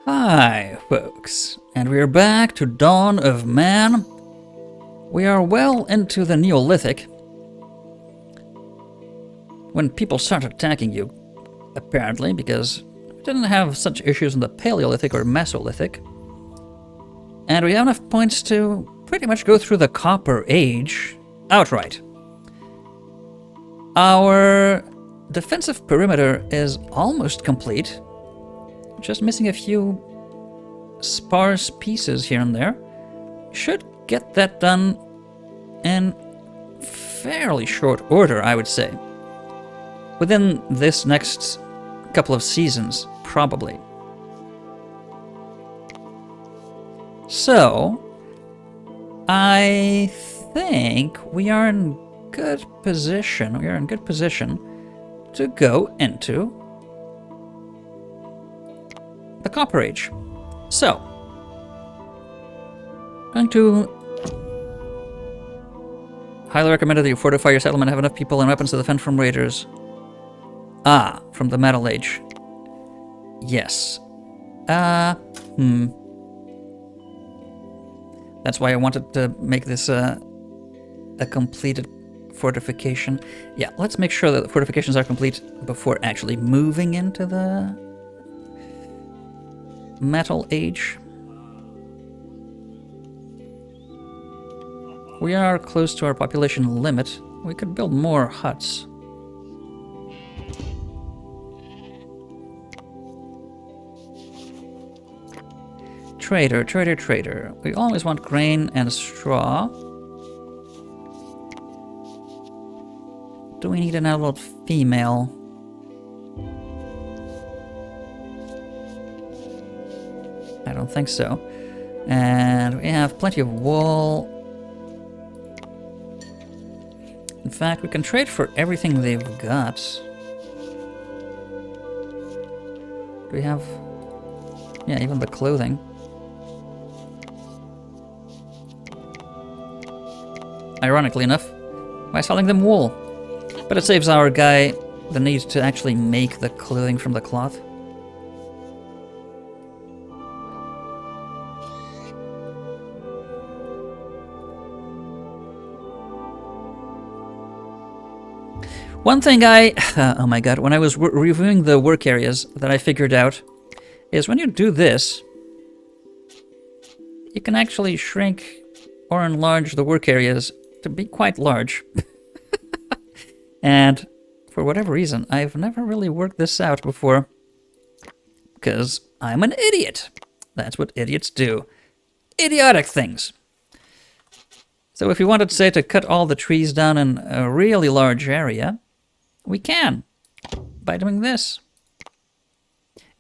Hi, folks, and we're back to Dawn of Man. We are well into the Neolithic, when people start attacking you, apparently, because we didn't have such issues in the Paleolithic or Mesolithic. And we have enough points to pretty much go through the Copper Age outright. Our defensive perimeter is almost complete. Just missing a few sparse pieces here and there. Should get that done in fairly short order, I would say. Within this next couple of seasons, probably. So, I think we are in good position. We are in good position to go into the Copper Age. So, going to highly recommend that you fortify your settlement, have enough people and weapons to defend from raiders. Ah, from the Metal Age. Yes. That's why I wanted to make this a completed fortification. Yeah, let's make sure that the fortifications are complete before actually moving into the Metal Age. We are close to our population limit. We could build more huts. Trader, trader, trader. We always want grain and straw. Do we need an adult female? I don't think so. And we have plenty of wool. In fact, we can trade for everything they've got. Do we have... yeah, even the clothing. Ironically enough, by selling them wool. But it saves our guy the need to actually make the clothing from the cloth. One thing oh my god, when I was reviewing the work areas that I figured out is when you do this, you can actually shrink or enlarge the work areas to be quite large. And for whatever reason, I've never really worked this out before. Because I'm an idiot. That's what idiots do. Idiotic things. So if you wanted, say, to cut all the trees down in a really large area, we can. By doing this.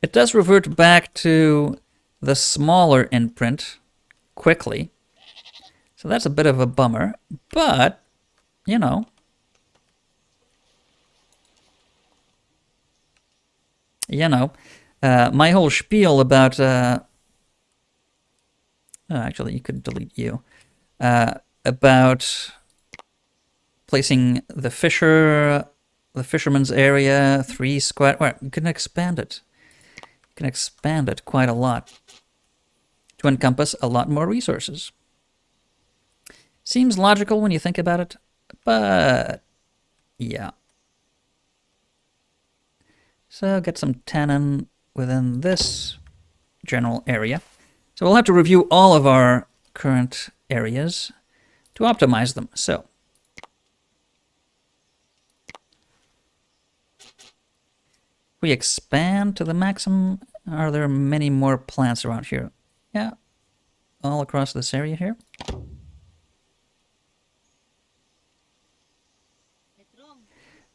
It does revert back to the smaller imprint quickly. So that's a bit of a bummer, but, you know. My whole spiel about, actually, you could delete you, about placing the fisherman's area, 3 square, well, you can expand it. You can expand it quite a lot to encompass a lot more resources. Seems logical when you think about it, but yeah. So get some tannin within this general area. So we'll have to review all of our current areas to optimize them. So we expand to the maximum. Are there many more plants around here? Yeah, all across this area here.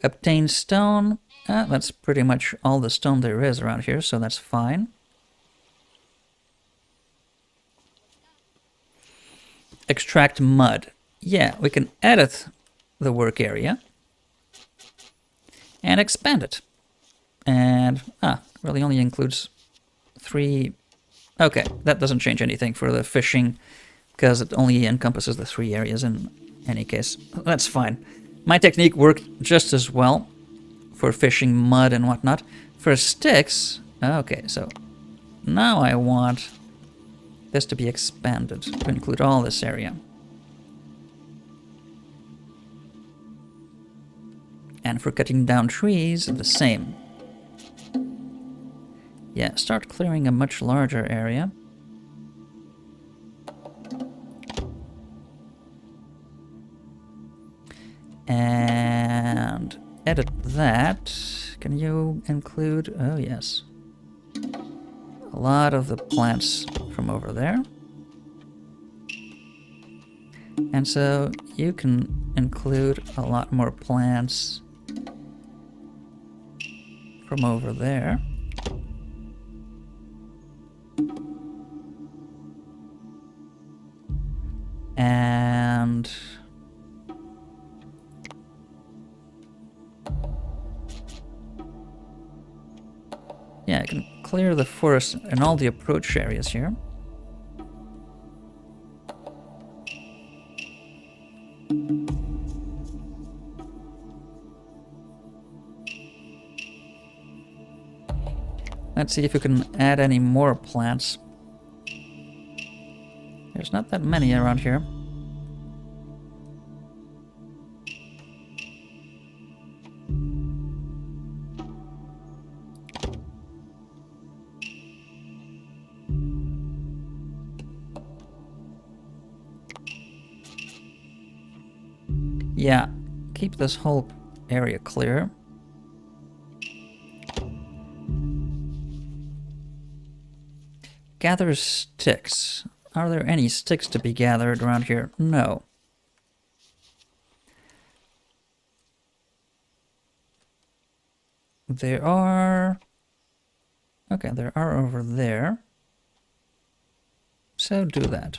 Obtain stone. That's pretty much all the stone there is around here, so that's fine. Extract mud. Yeah, we can edit the work area and expand it. And, really only includes 3... Okay, that doesn't change anything for the fishing, because it only encompasses the 3 areas in any case. That's fine. My technique worked just as well for fishing mud and whatnot. For sticks, okay, so now I want this to be expanded to include all this area. And for cutting down trees, the same. Yeah, start clearing a much larger area. And edit that. Can you include... oh yes. A lot of the plants from over there. And so you can include a lot more plants from over there. And yeah, I can clear the forest and all the approach areas here. Let's see if we can add any more plants. There's not that many around here. Yeah, keep this whole area clear. Gather sticks. Are there any sticks to be gathered around here? No. There are... okay, there are over there. So do that.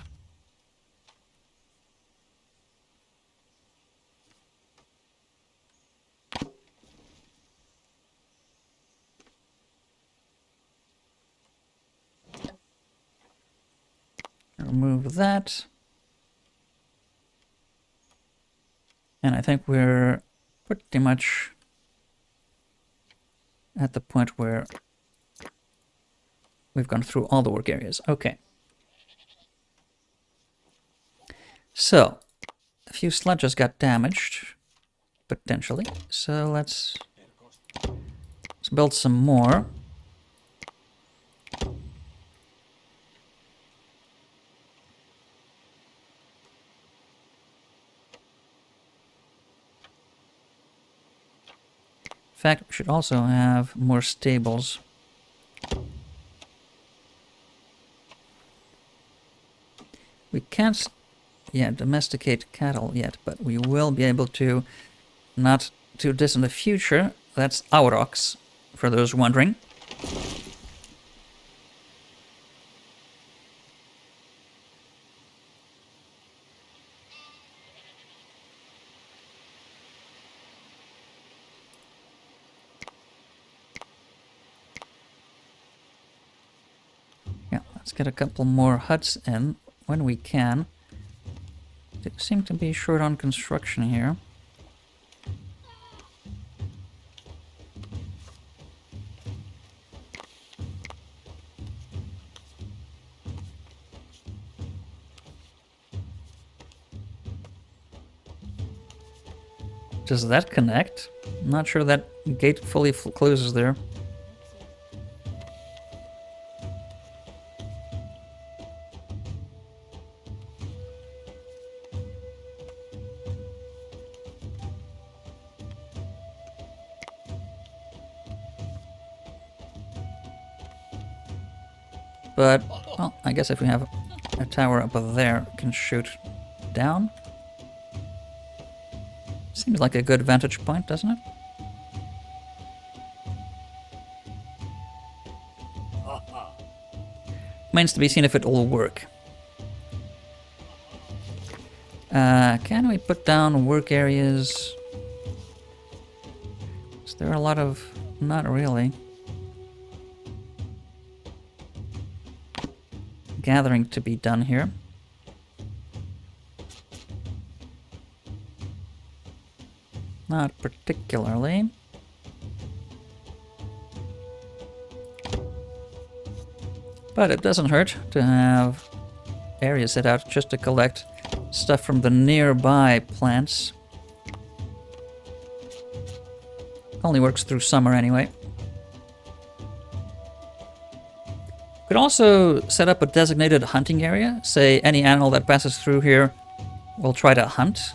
Remove that. And I think we're pretty much at the point where we've gone through all the work areas. Okay. So, a few sledges got damaged, potentially. So let's build some more. In fact, we should also have more stables. We can't, domesticate cattle yet, but we will be able to, not too distant in the future. That's aurochs, for those wondering. Yeah, let's get a couple more huts in when we can. They seem to be short on construction here. Does that connect? I'm not sure that gate fully closes there. But, well, I guess if we have a tower up there, we can shoot down. Seems like a good vantage point, doesn't it? Remains to be seen if it will work. Can we put down work areas? Is there a lot of... not really. Gathering to be done here. Not particularly. But it doesn't hurt to have areas set out just to collect stuff from the nearby plants. Only works through summer anyway. Could also set up a designated hunting area. Say any animal that passes through here will try to hunt.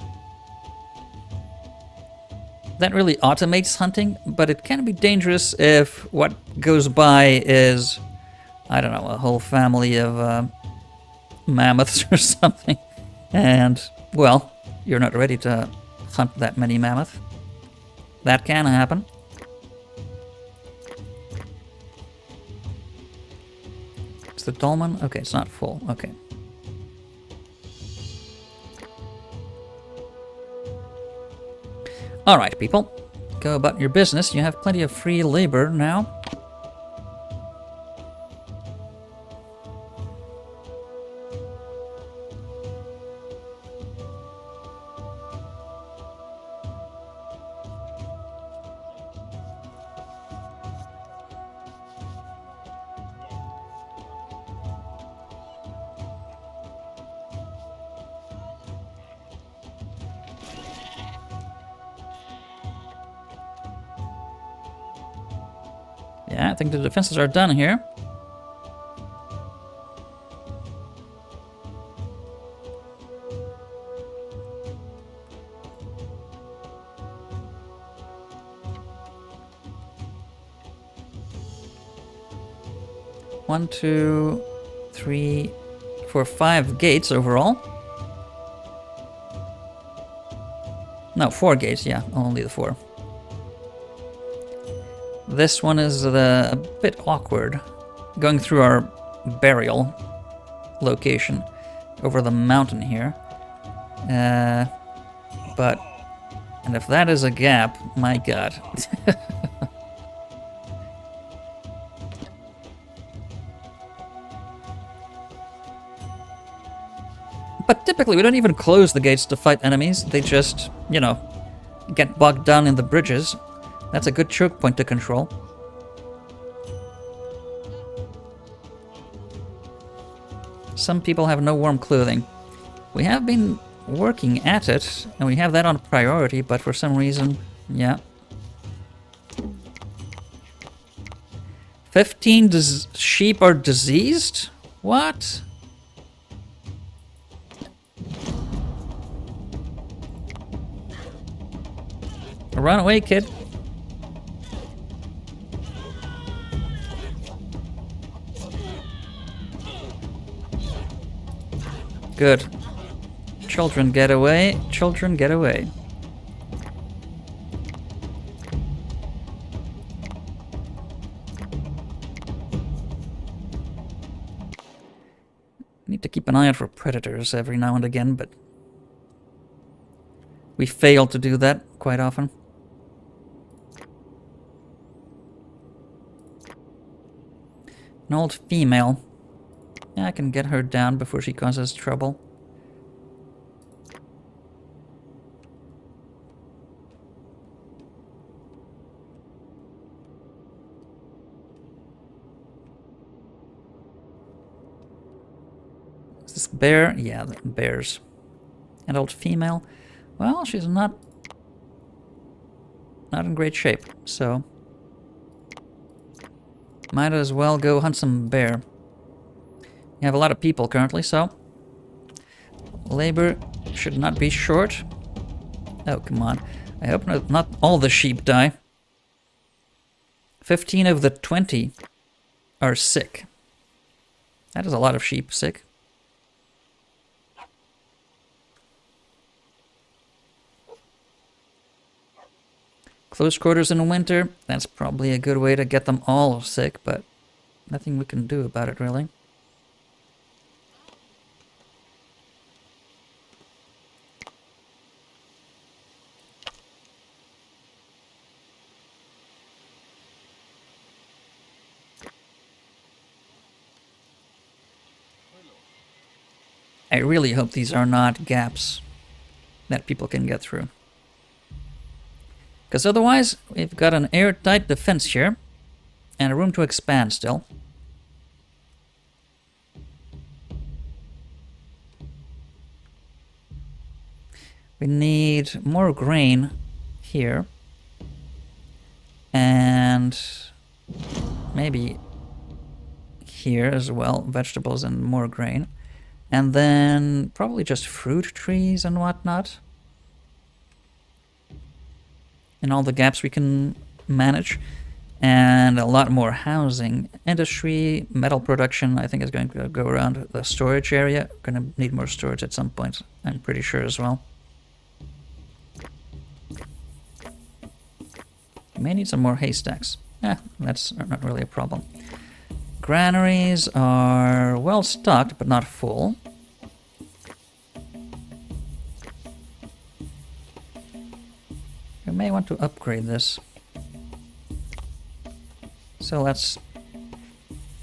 That really automates hunting, but it can be dangerous if what goes by is, I don't know, a whole family of mammoths or something. And, well, you're not ready to hunt that many mammoths. That can happen. Is the dolmen? Okay, it's not full. Okay. Alright, people. Go about your business. You have plenty of free labor now. Yeah, I think the defenses are done here. One, two, three, four, 5 gates overall. No, 4 gates, yeah, only the 4. This one is a bit awkward, going through our burial location over the mountain here. But, and if that is a gap, my god. But typically we don't even close the gates to fight enemies, they just, you know, get bogged down in the bridges. That's a good choke point to control. Some people have no warm clothing. We have been working at it, and we have that on priority, but for some reason, yeah. 15 sheep are diseased? What? Run away, kid. Good. Children, get away. Children, get away. Need to keep an eye out for predators every now and again, but we fail to do that quite often. An old female. Yeah, I can get her down before she causes trouble. Is this bear? Yeah, bears. An old female. Well, she's not in great shape, so might as well go hunt some bear. We have a lot of people currently, so labor should not be short. Oh, come on. I hope not all the sheep die. 15 of the 20 are sick. That is a lot of sheep sick. Close quarters in winter, that's probably a good way to get them all sick, but nothing we can do about it, really. I really hope these are not gaps that people can get through. Because otherwise, we've got an airtight defense here, and a room to expand still. need more grain here. And maybe here as well, vegetables and more grain. And then probably just fruit trees and whatnot. And all the gaps we can manage. And a lot more housing. Industry, metal production, I think is going to go around the storage area. Gonna need more storage at some point, I'm pretty sure as well. May need some more haystacks. That's not really a problem. Granaries are well stocked, but not full. We may want to upgrade this. So let's...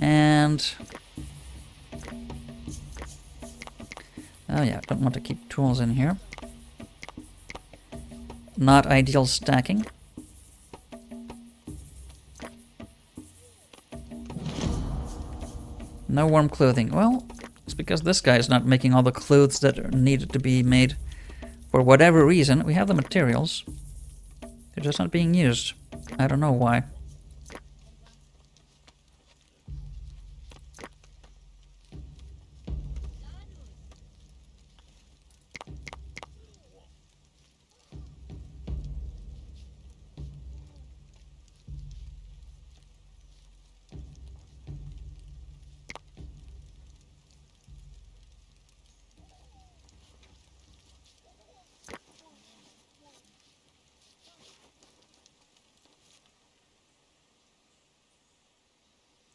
And... Oh yeah, don't want to keep tools in here. Not ideal stacking. No warm clothing. Well, it's because this guy is not making all the clothes that are needed to be made. For whatever reason, we have the materials. They're just not being used. I don't know why.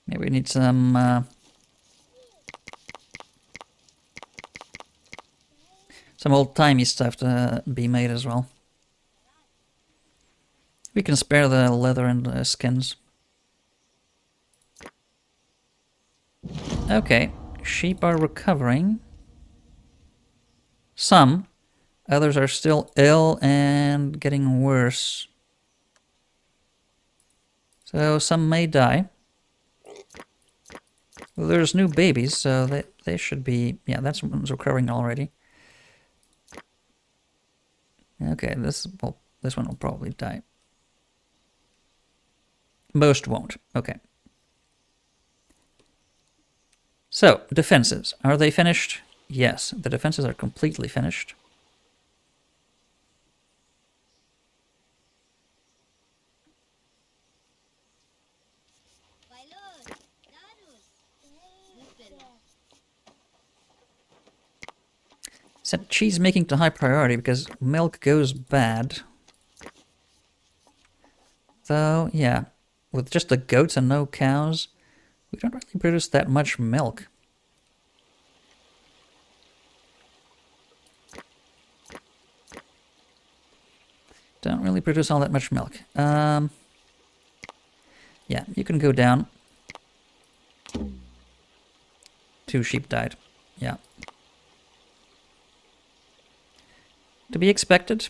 Maybe we need some old-timey stuff to be made as well. We can spare the leather and the skins. Okay, sheep are recovering. Some. Others are still ill and getting worse. So some may die. Well, there's new babies, so they should be... Yeah, that's one's recovering already. Okay, this one will probably die. Most won't. Okay. So, defenses. Are they finished? Yes, the defenses are completely finished. Set cheese making to high priority because milk goes bad. Though, yeah, with just the goats and no cows, we don't really produce that much milk. Don't really produce all that much milk. Yeah, you can go down. 2 sheep died. Yeah. To be expected.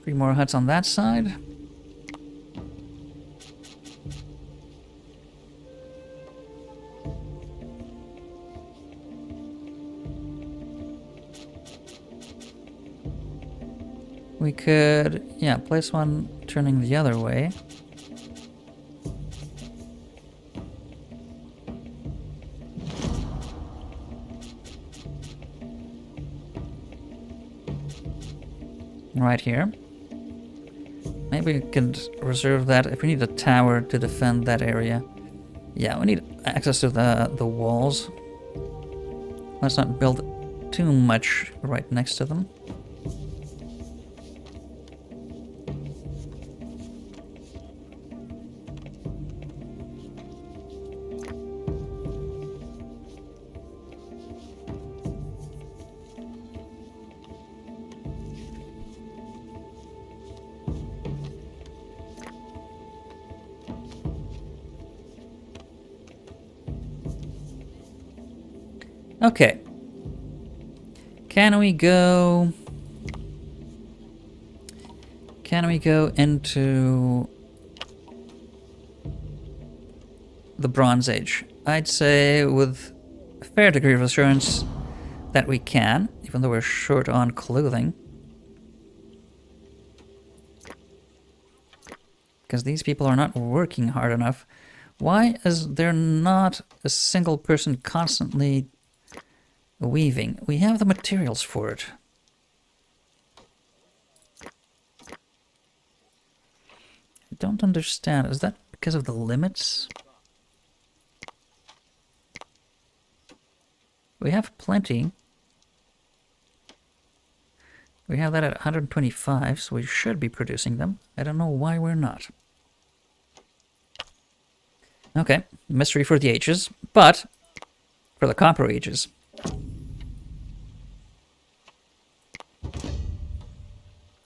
Three more huts on that side. We could, yeah, place one turning the other way. Right here. Maybe we could reserve that if we need a tower to defend that area. Yeah, we need access to the walls. Let's not build too much right next to them. Okay. Can we go... Can we go into the Bronze Age? I'd say with a fair degree of assurance that we can, even though we're short on clothing. Because these people are not working hard enough. Why is there not a single person constantly weaving? We have the materials for it. I don't understand. Is that because of the limits? We have plenty. We have that at 125, so we should be producing them. I don't know why we're not. Okay, mystery for the ages, but for the Copper Ages.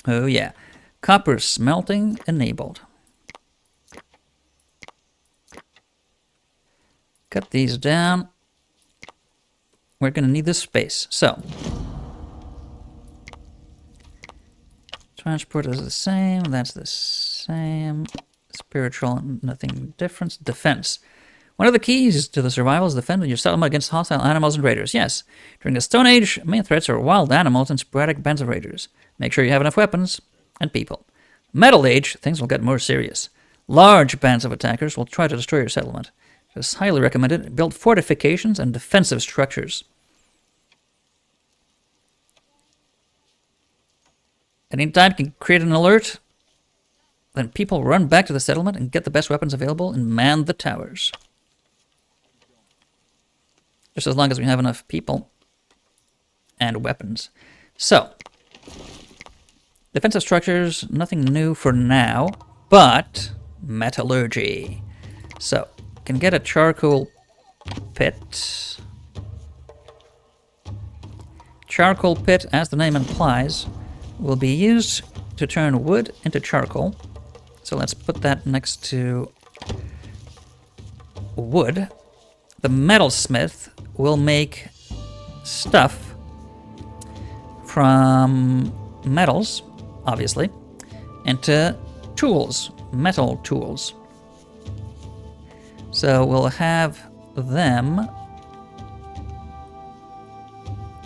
Oh yeah, copper smelting enabled. Cut these down. We're going to need this space, so... Transport is the same, that's the same. Spiritual, nothing different. Defense. One of the keys to the survival is defending your settlement against hostile animals and raiders. Yes, during the Stone Age, main threats are wild animals and sporadic bands of raiders. Make sure you have enough weapons and people. Metal Age, things will get more serious. Large bands of attackers will try to destroy your settlement. It is highly recommended build fortifications and defensive structures. Anytime you can create an alert, then people run back to the settlement and get the best weapons available and man the towers. Just as long as we have enough people and weapons. So, defensive structures, nothing new for now, but metallurgy. So, can get a charcoal pit. Charcoal pit, as the name implies, will be used to turn wood into charcoal. So let's put that next to wood. The metalsmith will make stuff from metals, obviously, into tools, metal tools. So we'll have them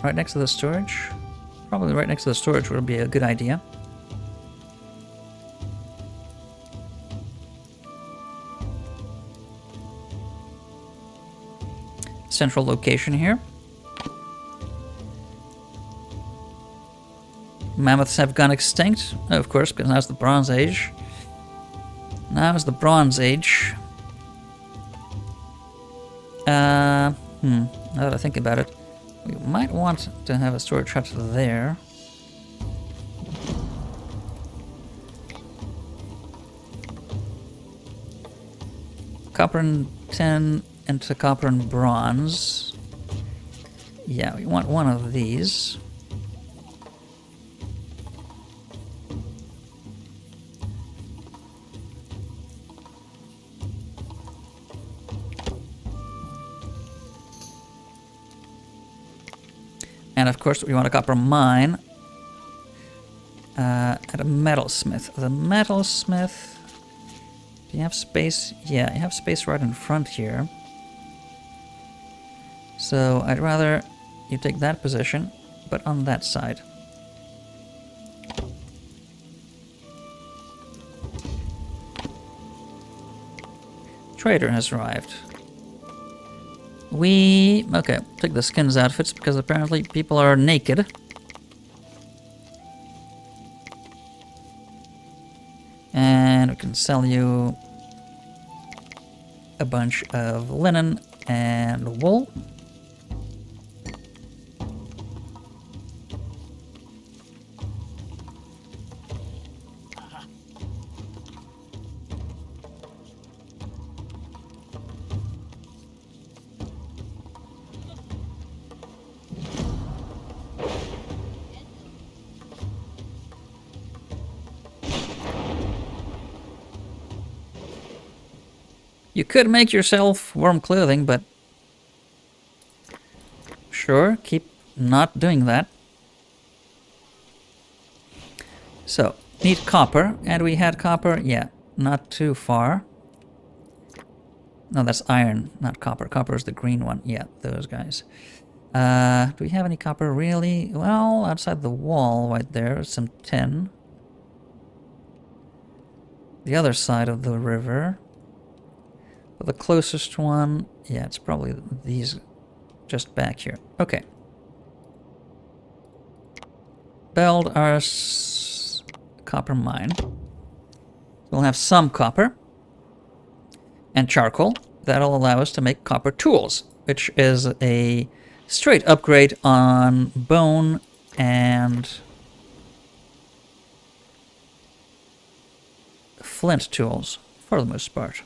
right next to the storage. Probably right next to the storage would be a good idea. Central location here. Mammoths have gone extinct, of course, because now it's the Bronze Age. Now is the Bronze Age. Now that I think about it, we might want to have a storage hut there. Copper and tin into copper and bronze. Yeah, we want one of these. And of course, we want a copper mine at a metalsmith. The metalsmith. Do you have space? Yeah, you have space right in front here. So I'd rather you take that position, but on that side. Trader has arrived. Okay, take the skins outfits because apparently people are naked. And we can sell you a bunch of linen and wool. You could make yourself warm clothing, but sure, keep not doing that. So, need copper, and we had copper, yeah, not too far. No, that's iron, not copper. Copper is the green one. Yeah, those guys. Do we have any copper, really? Well, outside the wall right there, some tin. The other side of the river. But the closest one, yeah, it's probably these just back here. Okay. Build our copper mine. We'll have some copper and charcoal. That'll allow us to make copper tools, which is a straight upgrade on bone and flint tools, for the most part.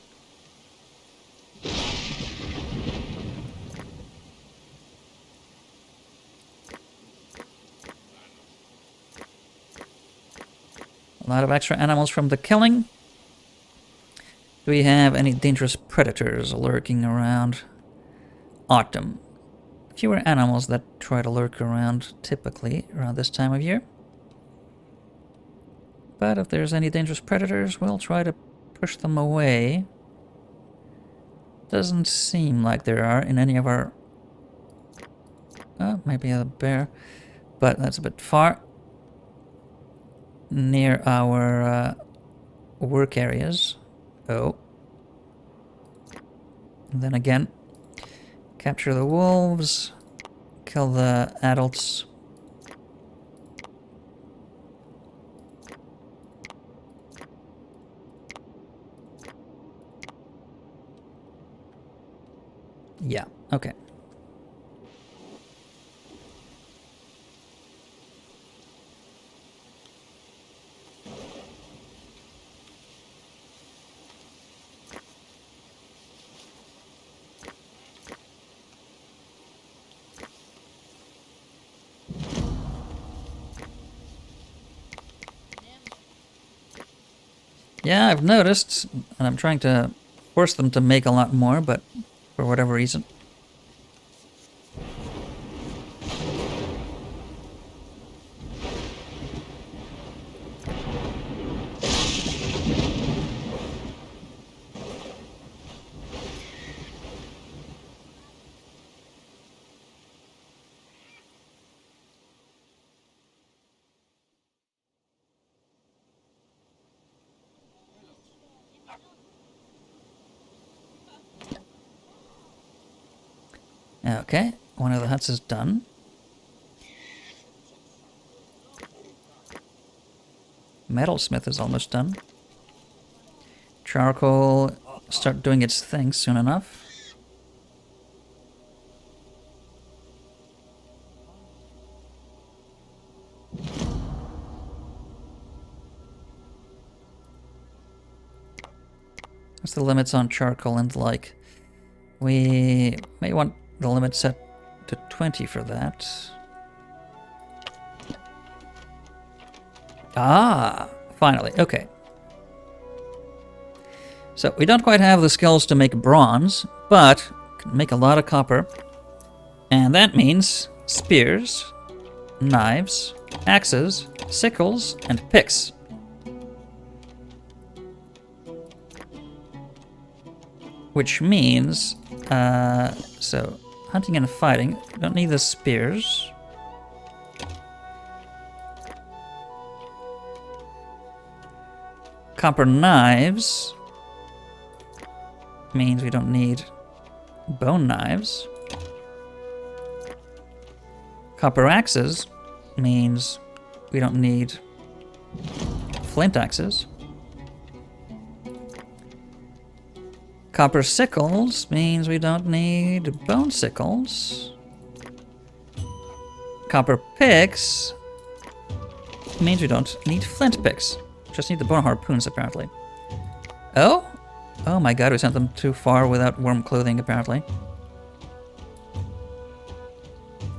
A lot of extra animals from the killing. Do we have any dangerous predators lurking around? Autumn. Fewer animals that try to lurk around typically around this time of year. But if there's any dangerous predators, we'll try to push them away. Doesn't seem like there are in any of our... Oh, maybe a bear. But that's a bit far. Near our work areas. Oh. And then again, capture the wolves, kill the adults. Yeah, okay. Yeah, I've noticed, and I'm trying to force them to make a lot more, but for whatever reason. Okay, one of the huts is done. Metalsmith is almost done. Charcoal start doing its thing soon enough. What's the limits on charcoal and like? We may want the limit set to 20 for that. Ah, finally, okay. So we don't quite have the skills to make bronze, but can make a lot of copper. And that means spears, knives, axes, sickles, and picks. Which means, so hunting and fighting, don't need the spears. Copper knives means we don't need bone knives. Copper axes means we don't need flint axes. Copper sickles means we don't need bone sickles. Copper picks means we don't need flint picks. Just need the bone harpoons, apparently. Oh? Oh my god, we sent them too far without warm clothing, apparently.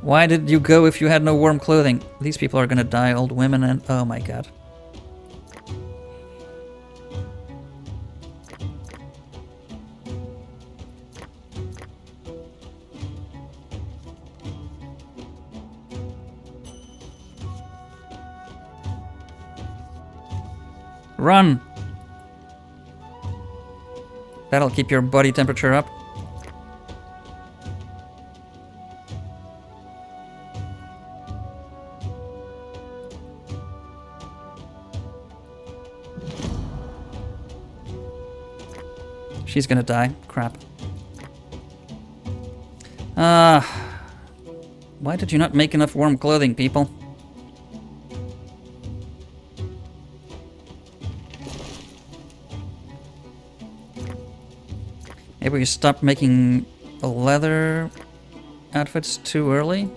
Why did you go if you had no warm clothing? These people are gonna die, old women and... Oh my god. Run! That'll keep your body temperature up. She's gonna die. Crap. Why did you not make enough warm clothing, people? Maybe we stopped making leather outfits too early?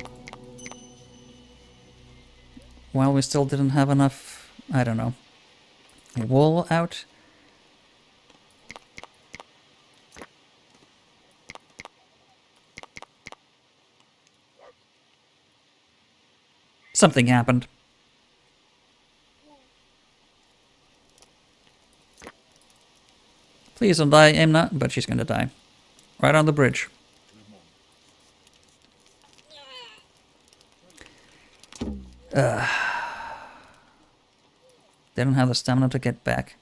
While we still didn't have enough, I don't know, wool out? Something happened. Please don't die, Imna, but she's gonna die. Right on the bridge. They don't have the stamina to get back.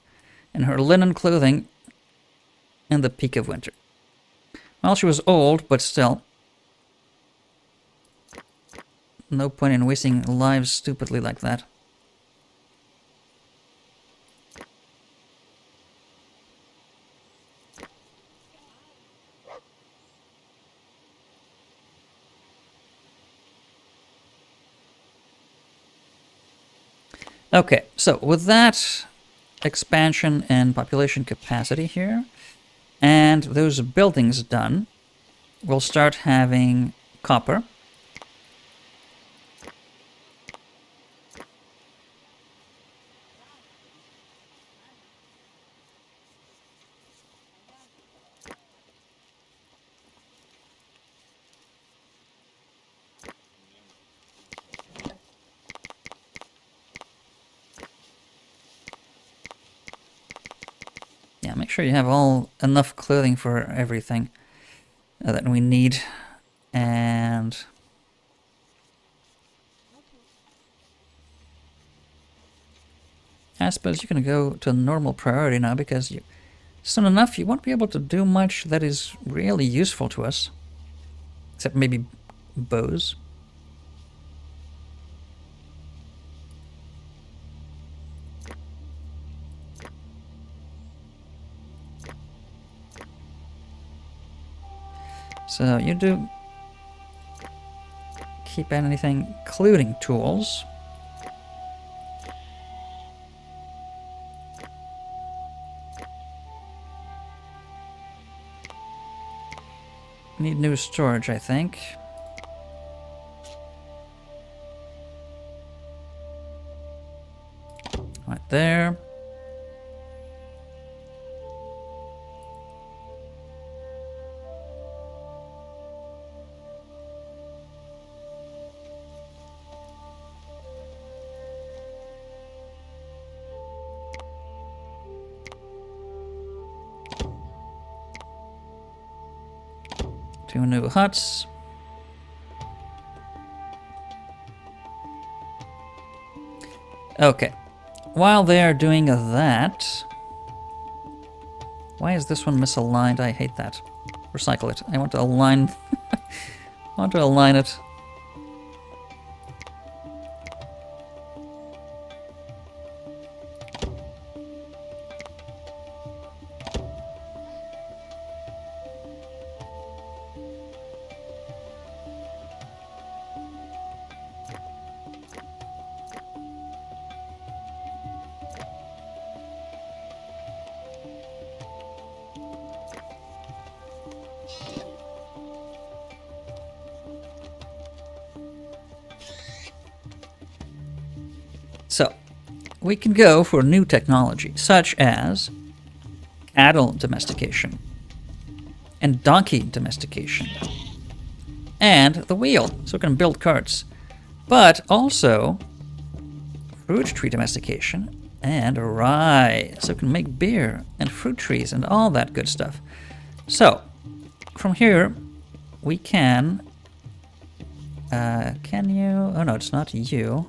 And her linen clothing in the peak of winter. Well, she was old, but still. No point in wasting lives stupidly like that. Okay, so with that expansion and population capacity here, and those buildings done, we'll start having copper. Yeah, make sure you have enough clothing for everything that we need. And I suppose you're going to go to normal priority now, because soon enough you won't be able to do much that is really useful to us. Except maybe bows. So you do keep anything, including tools. Need new storage, I think. Right there. Two new huts. Okay. While they're doing that... Why is this one misaligned? I hate that. Recycle it. I want to align... I want to align it. So, we can go for new technology, such as cattle domestication, and donkey domestication, and the wheel, so we can build carts, but also fruit tree domestication, and rye, so we can make beer, and fruit trees, and all that good stuff. So, from here, we can you... Oh no, it's not you.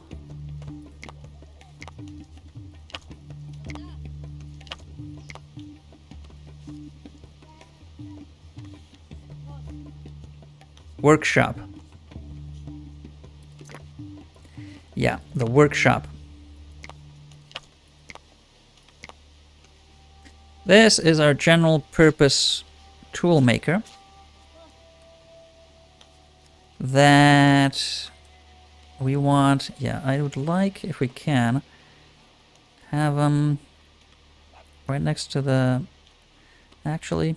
workshop. Yeah, the workshop. This is our general purpose tool maker. That we want, yeah, I would like, if we can, have them right next to the, actually,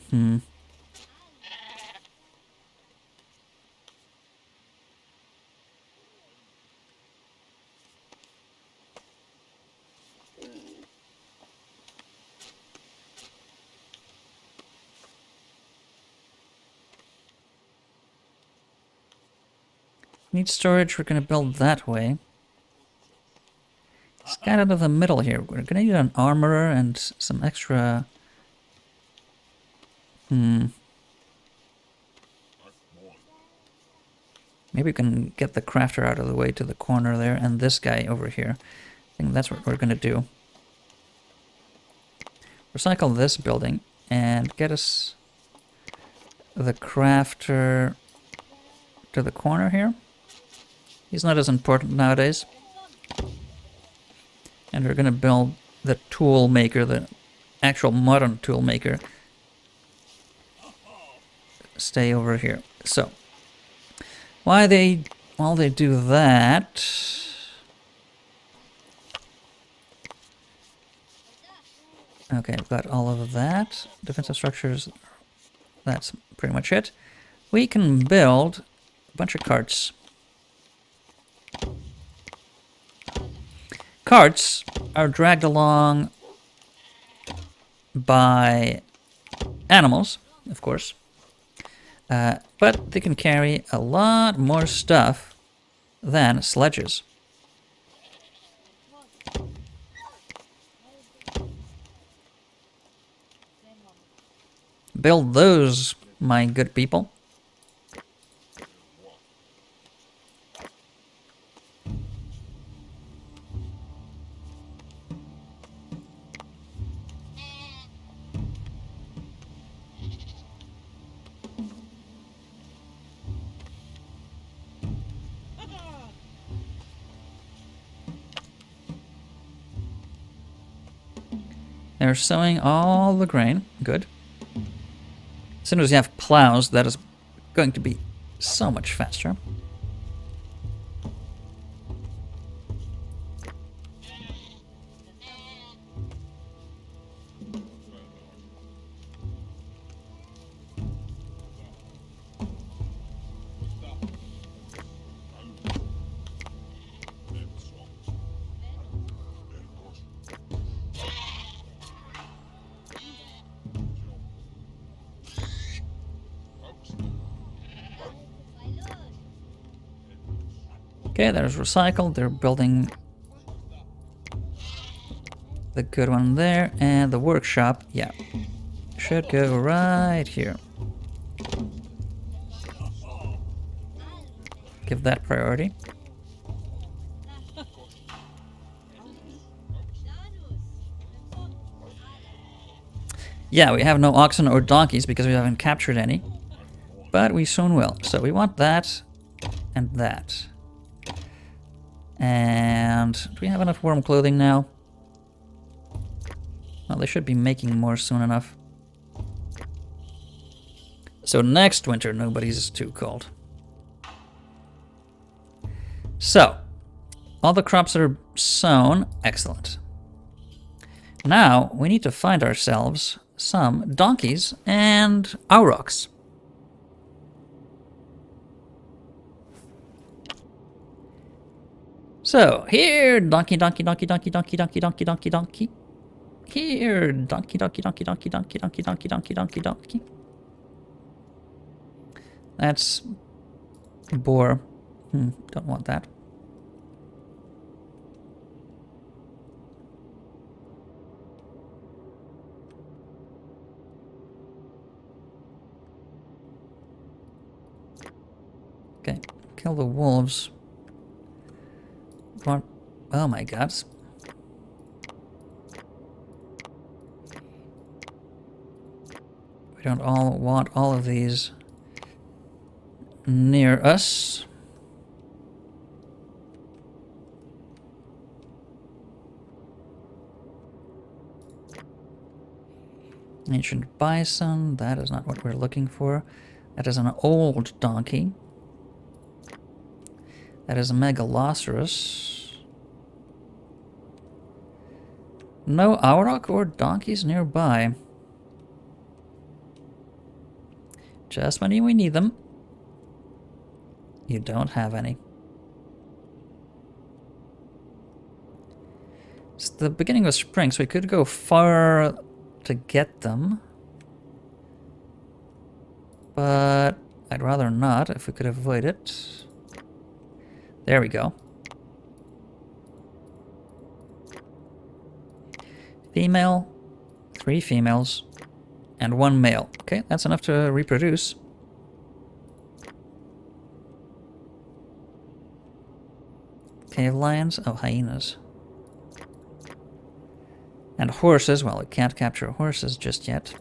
need storage, we're gonna build that way. It's kind of the middle here. We're gonna need an armorer and some extra... Maybe we can get the crafter out of the way to the corner there, and this guy over here. I think that's what we're gonna do. Recycle this building and get us the crafter to the corner here. He's not as important nowadays. And we're gonna build the tool maker, the actual modern tool maker. Stay over here. So, while they do that, okay, I've got all of that. Defensive structures, that's pretty much it. We can build a bunch of carts. Carts are dragged along by animals, of course, but they can carry a lot more stuff than sledges. Build those, my good people. They're sowing all the grain. Good. As soon as you have plows, that is going to be so much faster. Okay, there's recycled. They're building the good one there. And the workshop, yeah, should go right here. Give that priority. Yeah, we have no oxen or donkeys because we haven't captured any. But we soon will. So we want that and that. And do we have enough warm clothing now? Well, they should be making more soon enough. So next winter, nobody's too cold. So, all the crops are sown. Excellent. Now, we need to find ourselves some donkeys and aurochs. So, here, donkey, donkey, donkey, donkey, donkey, donkey, donkey, donkey, donkey. Here, donkey, donkey, donkey, donkey, donkey, donkey, donkey, donkey, donkey, donkey. That's boar. Don't want that. Okay, kill the wolves. What? Oh my god. We don't all want all of these. near us. Ancient bison, that is not what we're looking for. That is an old donkey. That is a megalosaurus. No auroch or donkeys nearby. Just when we need them, you don't have any. It's the beginning of spring, so we could go far to get them. But I'd rather not if we could avoid it. There we go. Female, 3 females, and 1 male. Okay, that's enough to reproduce. Cave lions? Oh, hyenas. And horses. Well, we can't capture horses just yet.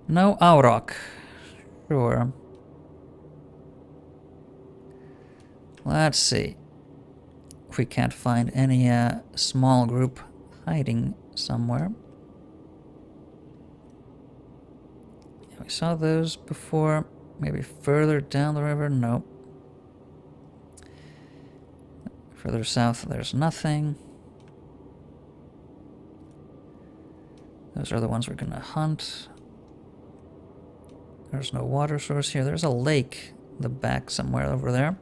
No auroch. Sure. Let's see if we can't find any small group hiding somewhere. Yeah, we saw those before. Maybe further down the river? Nope. Further south, there's nothing. Those are the ones we're gonna hunt. There's no water source here. There's a lake in the back somewhere over there.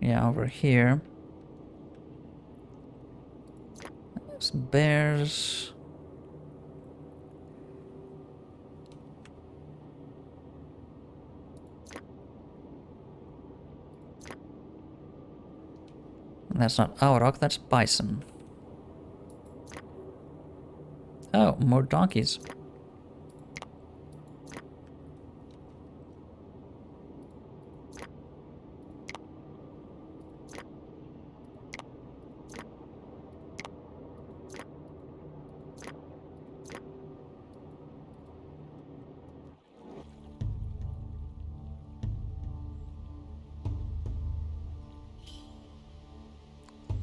Yeah, over here. There's bears. And that's not auroch, that's bison. Oh, more donkeys.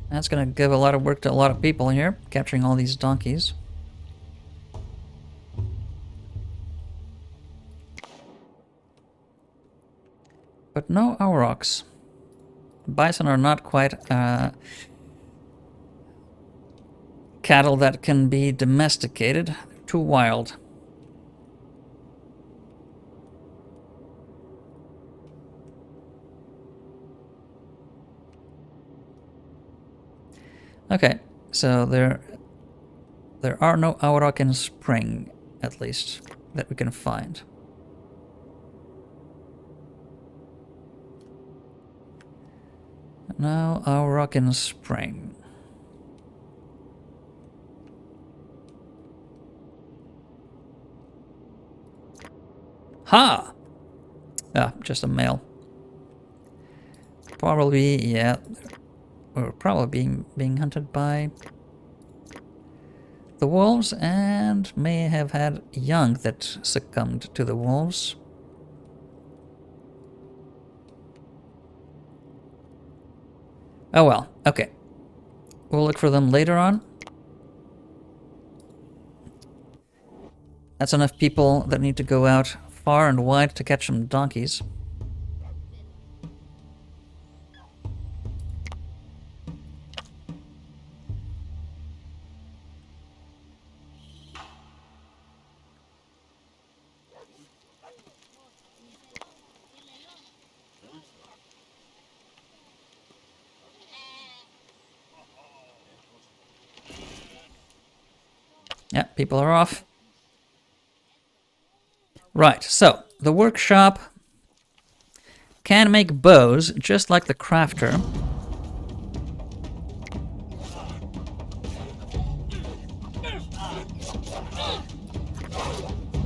That's gonna give a lot of work to a lot of people here, capturing all these donkeys. But no aurochs. Bison are not quite cattle that can be domesticated. They're too wild. Okay, so there are no auroch in spring, at least, that we can find. No auroch in spring. Ha! Ah, just a male. Probably, yeah. Or probably being hunted by the wolves, and may have had young that succumbed to the wolves. Oh well, okay. We'll look for them later on. That's enough people that need to go out far and wide to catch some donkeys. Yeah, people are off. Right, so the workshop can make bows just like the crafter.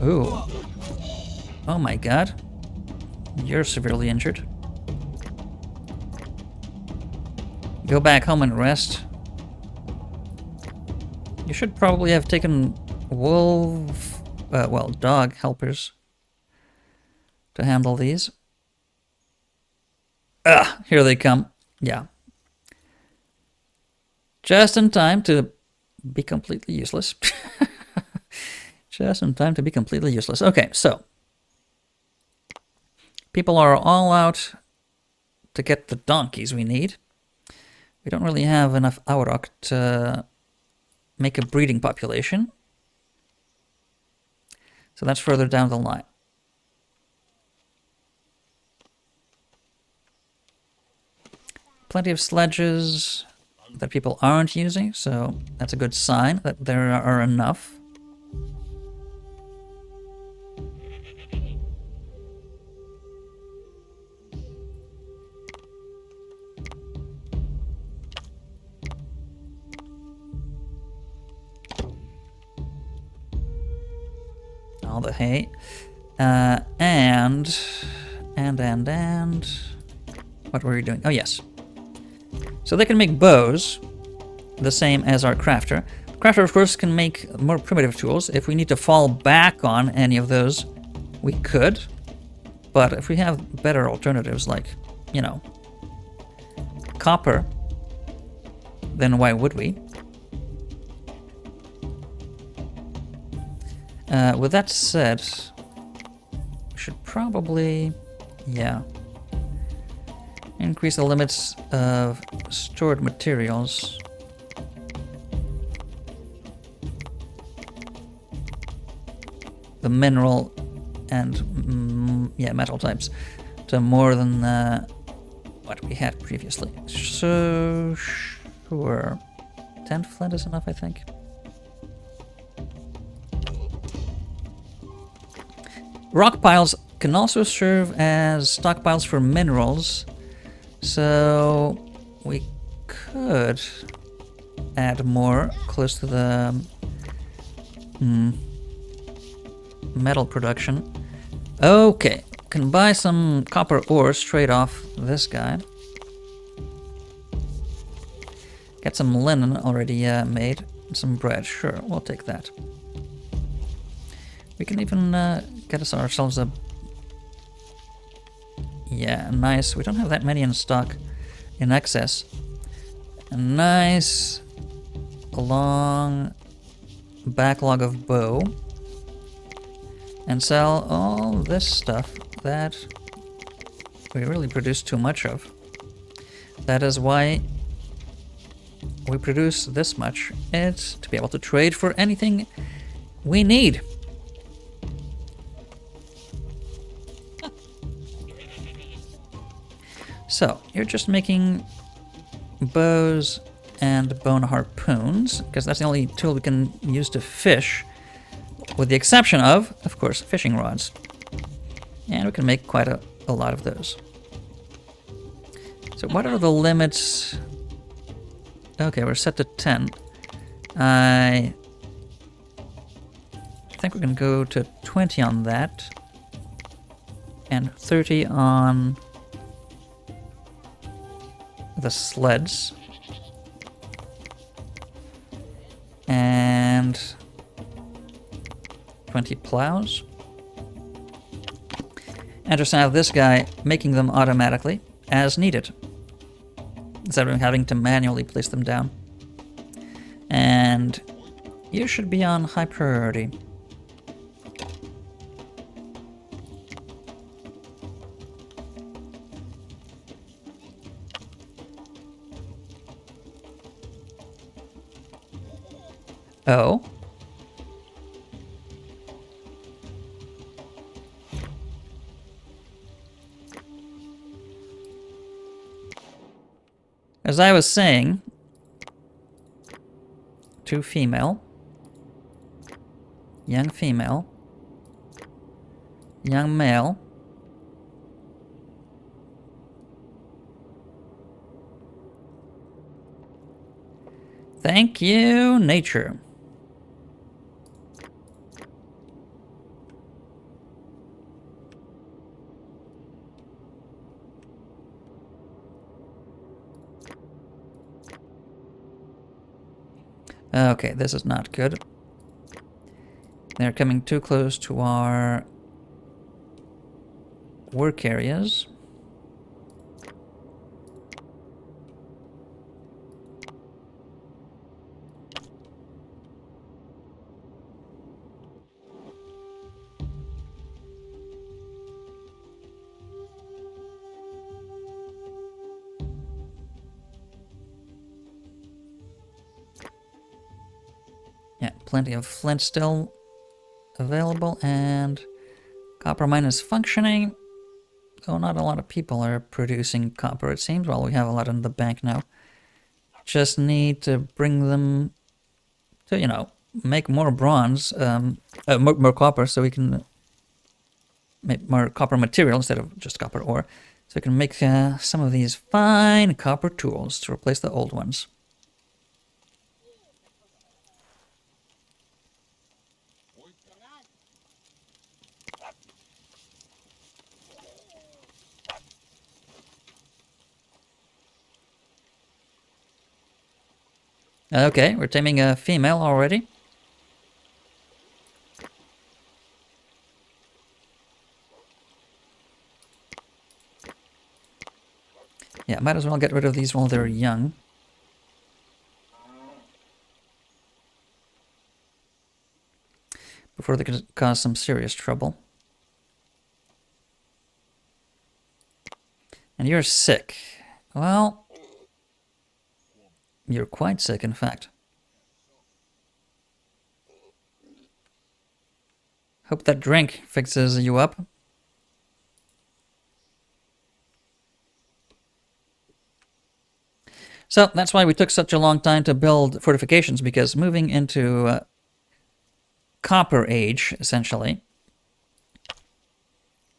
Ooh. Oh my god. You're severely injured. Go back home and rest. You should probably have taken dog helpers to handle these. Ah, here they come. Yeah. Just in time to be completely useless. Just in time to be completely useless. Okay, so. People are all out to get the donkeys we need. We don't really have enough Auroch to make a breeding population. So that's further down the line. Plenty of sledges that people aren't using, so that's a good sign that there are enough. All the hay. And what were we doing? Oh, yes. So they can make bows, the same as our crafter. The crafter, of course, can make more primitive tools. If we need to fall back on any of those, we could. But if we have better alternatives, like, you know, copper, then why would we? With that said, we should probably, yeah, increase the limits of stored materials. The mineral and, yeah, metal types to more than what we had previously. So, sure. 10 flint is enough, I think. Rock piles can also serve as stockpiles for minerals, so we could add more close to the metal production. Okay, can buy some copper ore straight off this guy. Get some linen already made, and some bread. Sure, we'll take that. We can even get ourselves a... Yeah, nice. We don't have that many in stock in excess. A nice long backlog of bow. And sell all this stuff that we really produce too much of. That is why we produce this much. It's to be able to trade for anything we need. So, you're just making bows and bone harpoons, because that's the only tool we can use to fish, with the exception of course, fishing rods. And we can make quite a lot of those. So what are the limits? Okay, we're set to 10. I think we can go to 20 on that, and 30 on the sleds, and 20 plows, and just have this guy making them automatically as needed, instead of having to manually place them down. And you should be on high priority. Oh. As I was saying, 2 female, young female, young male, thank you, nature. Okay, this is not good. They're coming too close to our work areas. Yeah, plenty of flint still available, and copper mine is functioning. Though not a lot of people are producing copper, it seems. Well, we have a lot in the bank now. Just need to bring them to, you know, make more bronze, more copper, so we can make more copper material instead of just copper ore. So we can make some of these fine copper tools to replace the old ones. Okay, we're taming a female already. Yeah, might as well get rid of these while they're young. Before they could cause some serious trouble. And you're sick. Well, you're quite sick, in fact. Hope that drink fixes you up. So that's why we took such a long time to build fortifications, because moving into Copper Age, essentially,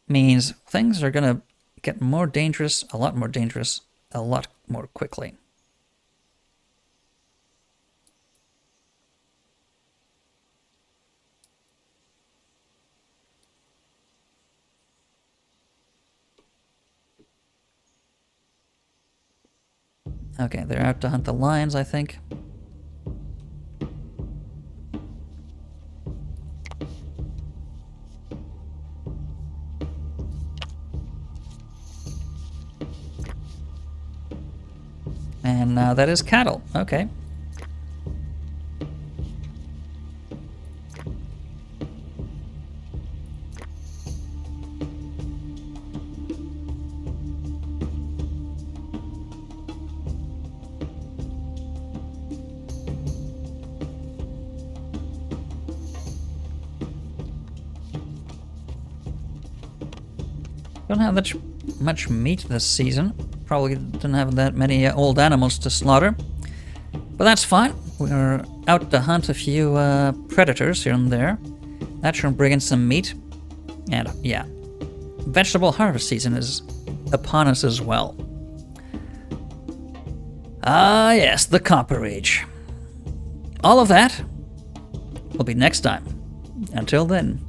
means things are going to get more dangerous, a lot more quickly. Okay, they're out to hunt the lions, I think. And now that is cattle. Okay. Don't have that much meat this season. Probably didn't have that many old animals to slaughter. But that's fine. We're out to hunt a few predators here and there. That should bring in some meat. And yeah, vegetable harvest season is upon us as well. Ah yes, the Copper Age. All of that will be next time. Until then.